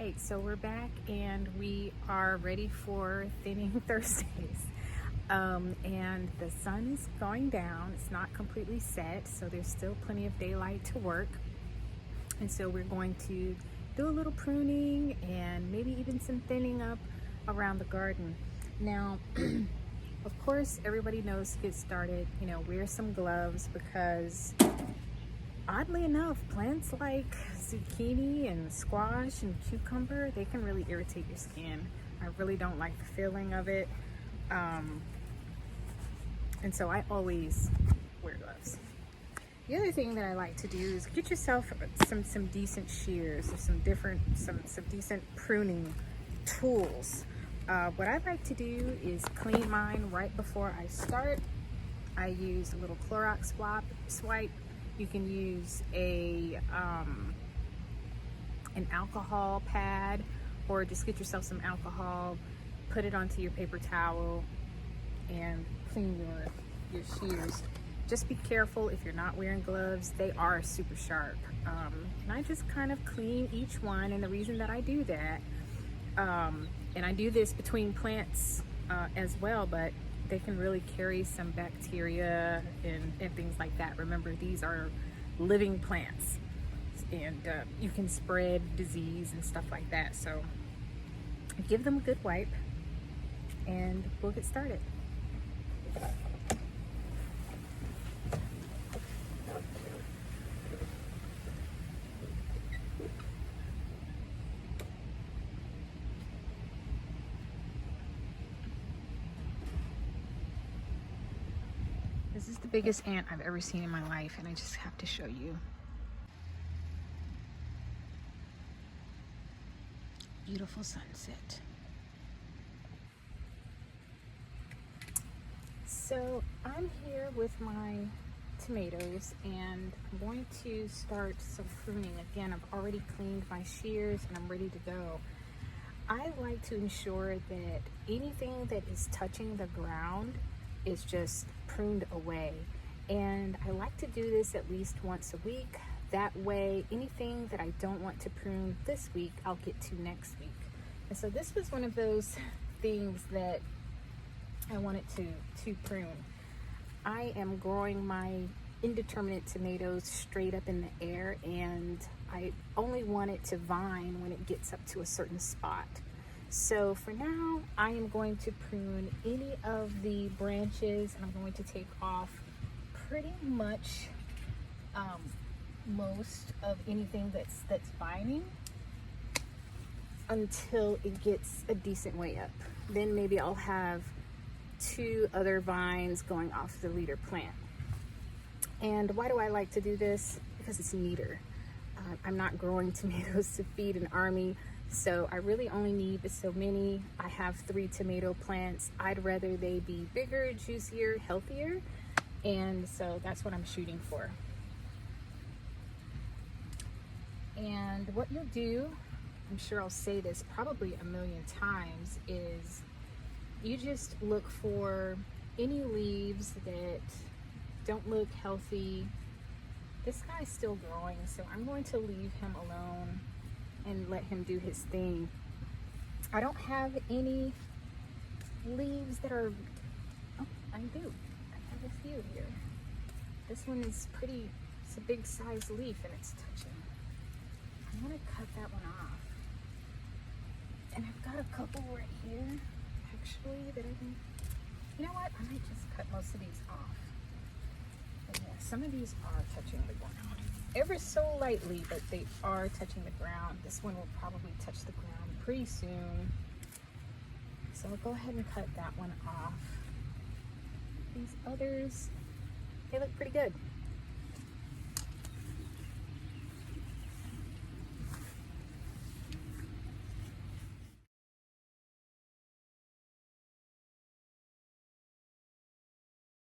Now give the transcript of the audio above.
right, so we're back and we are ready for thinning Thursdays. And the sun is going down. It's not completely set, so there's still plenty of daylight to work. And so we're going to do a little pruning and maybe even some thinning up around the garden. Now, of course, everybody knows to get started, wear some gloves because oddly enough, plants like zucchini and squash and cucumber, they can really irritate your skin. I really don't like the feeling of it. And so I always wear gloves. The other thing that I like to do is get yourself some decent shears or some decent pruning tools. What I like to do is clean mine right before I start. I use a little Clorox swipe. You can use an alcohol pad, or just get yourself some alcohol, put it onto your paper towel, and clean your shears. Just be careful if you're not wearing gloves. They are super sharp. And I just kind of clean each one, and the reason that I do that, and I do this between plants as well, but they can really carry some bacteria and things like that. Remember, these are living plants, and you can spread disease and stuff like that. So give them a good wipe and we'll get started. This is the biggest ant I've ever seen in my life, and I just have to show you. Beautiful sunset. So I'm here with my tomatoes, and I'm going to start some pruning. Again, I've already cleaned my shears and I'm ready to go. I like to ensure that anything that is touching the ground is just pruned away, and I like to do this at least once a week. That way, anything that I don't want to prune this week, I'll get to next week. And so this was one of those things that I wanted to prune. I am growing my indeterminate tomatoes straight up in the air, and I only want it to vine when it gets up to a certain spot. So for now, I am going to prune any of the branches, and I'm going to take off pretty much most of anything that's vining until it gets a decent way up. Then maybe I'll have 2 other vines going off the leader plant. And why do I like to do this? Because it's neater. I'm not growing tomatoes to feed an army, so I really only need so many. I have 3 tomato plants. I'd rather they be bigger, juicier, healthier, and so that's what I'm shooting for. And what you'll do, I'm sure I'll say this probably a million times, is you just look for any leaves that don't look healthy. This guy's still growing, so I'm going to leave him alone and let him do his thing. I don't have any leaves that are, oh, I do. I have a few here. This one is pretty, it's a big size leaf and it's touching. I'm gonna cut that one off. And I've got a couple right here, actually, that I can, you know what? I might just cut most of these off. But yeah, some of these are touching the ground. Ever so lightly, but they are touching the ground. This one will probably touch the ground pretty soon. So I'll go ahead and cut that one off. These others, they look pretty good.